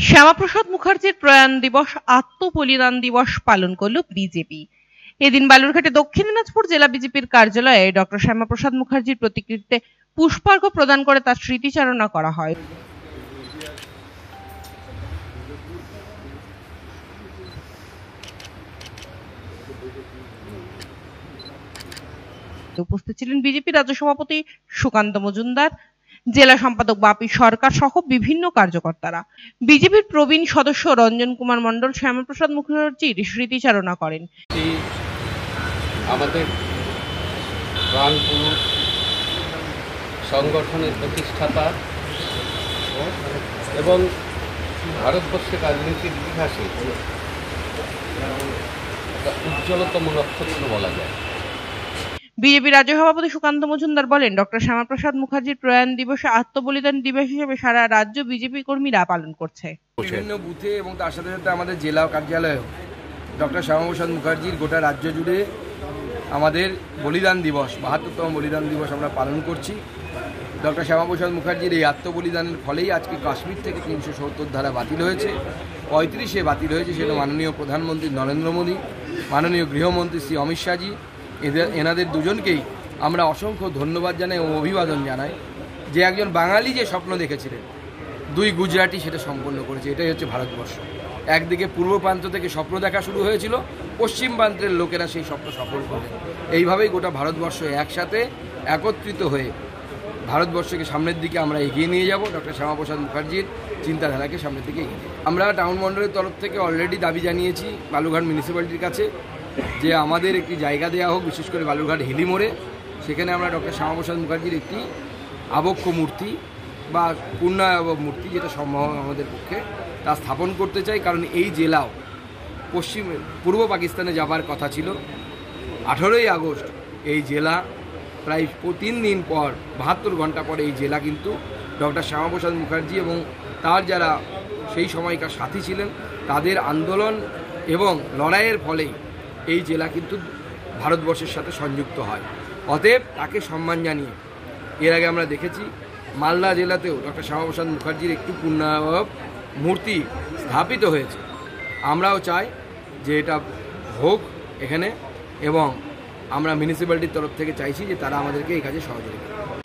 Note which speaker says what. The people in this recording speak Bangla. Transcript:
Speaker 1: শ্যামাপ্রসাদ মুখার্জির প্রয়াণ দিবস আত্মবলিদান দিবস পালন করল বিজেপি। এদিন বালুরঘাটে দক্ষিণ দিনাজপুর জেলা বিজেপির কার্যালয়ে ডক্টর শ্যামাপ্রসাদ মুখার্জির প্রতিকৃতিতে পুষ্পার্ঘ্য প্রদান করে তার স্মৃতিচারণা করা হয়। উপস্থিত ছিলেন বিজেপি রাজ্য সভাপতি সুকান্ত মজুমদার, জেলা সম্পাদক বাপি সরকার সহ বিভিন্ন কার্যকর্তারা। বিজেপির প্রবীণ সদস্য রঞ্জন কুমার মণ্ডল শ্যামাপ্রসাদ মুখার্জির স্মৃতিচারণা করেন।
Speaker 2: আমাদের প্রাণপুরুষ সংগঠনের প্রতিষ্ঠাতা এবং ভারতবর্ষের রাজনীতির ইতিহাসে উজ্জ্বলতম নক্ষত্র বলা যায়।
Speaker 1: বিজেপি রাজ্য সভাপতি সুকান্ত মজুমদার বলেন, ডক্টর শ্যামাপ্রসাদ মুখার্জির প্রয়াণ দিবসে আত্মবলিদান দিবস হিসেবে সারা রাজ্য বিজেপি কর্মীরা পালন করছে।
Speaker 3: বিভিন্ন বুথে এবং তার সাথে সাথে আমাদের জেলা কার্যালয়েও ডক্টর শ্যামাপ্রসাদ মুখার্জির গোটা রাজ্য জুড়ে আমাদের বলিদান দিবস ৭২তম বলিদান দিবস আমরা পালন করছি। ডক্টর শ্যামাপ্রসাদ মুখার্জির এই আত্মবলিদানের ফলেই আজকে কাশ্মীর থেকে ৩৭০ ধারা বাতিল হয়েছে, ৩৫-এ বাতিল হয়েছে। সেটা মাননীয় প্রধানমন্ত্রী নরেন্দ্র মোদী, মাননীয় গৃহমন্ত্রী শ্রী অমিত শাহজি, এনাদের দুজনকেই আমরা অসংখ্য ধন্যবাদ জানাই ও অভিবাদন জানাই যে একজন বাঙালি যে স্বপ্ন দেখেছিলেন, দুই গুজরাটি সেটা সম্পন্ন করেছে। এটাই হচ্ছে ভারতবর্ষ। একদিকে পূর্ব প্রান্ত থেকে স্বপ্ন দেখা শুরু হয়েছিল, পশ্চিম প্রান্তের লোকেরা সেই স্বপ্ন সফল করলেন। এইভাবেই গোটা ভারতবর্ষ একসাথে একত্রিত হয়ে ভারতবর্ষকে সামনের দিকে আমরা এগিয়ে নিয়ে যাব। ডক্টর শ্যামাপ্রসাদ মুখার্জির চিন্তাধারাকে সামনের দিকে এগিয়ে নিয়ে আমরা টাউন মণ্ডলের তরফ থেকে অলরেডি দাবি জানিয়েছি বালুরঘাট মিউনিসিপ্যালিটির কাছে যে আমাদের একটি জায়গা দেওয়া হোক, বিশেষ করে বালুরঘাট হিলি মোড়ে। সেখানে আমরা ডক্টর শ্যামাপ্রসাদ মুখার্জির একটি আবক্ষ মূর্তি বা পূর্ণাবব মূর্তি, যেটা সম্ভব আমাদের পক্ষে, তা স্থাপন করতে চাই। কারণ এই জেলাও পূর্ব পাকিস্তানে যাবার কথা ছিল। 18ই আগস্ট এই জেলা প্রায় 3 দিন পর, 72 ঘন্টা পরে এই জেলা কিন্তু ডক্টর শ্যামাপ্রসাদ মুখার্জি এবং তার যারা সেই সময়কার সাথী ছিলেন তাদের আন্দোলন এবং লড়াইয়ের ফলেই এই জেলা কিন্তু ভারতবর্ষের সাথে সংযুক্ত হয়। অতএব তাকে সম্মান জানিয়ে এর আগে আমরা দেখেছি মালদা জেলাতেও ডক্টর শ্যামাপ্রসাদ মুখার্জির একটি পূর্ণাবব মূর্তি স্থাপিত হয়েছে। আমরাও চাই যে এটা হোক এখানে, এবং আমরা মিউনিসিপ্যালিটির তরফ থেকে চাইছি যে তারা আমাদেরকে এই কাজে সহযোগিতা করে।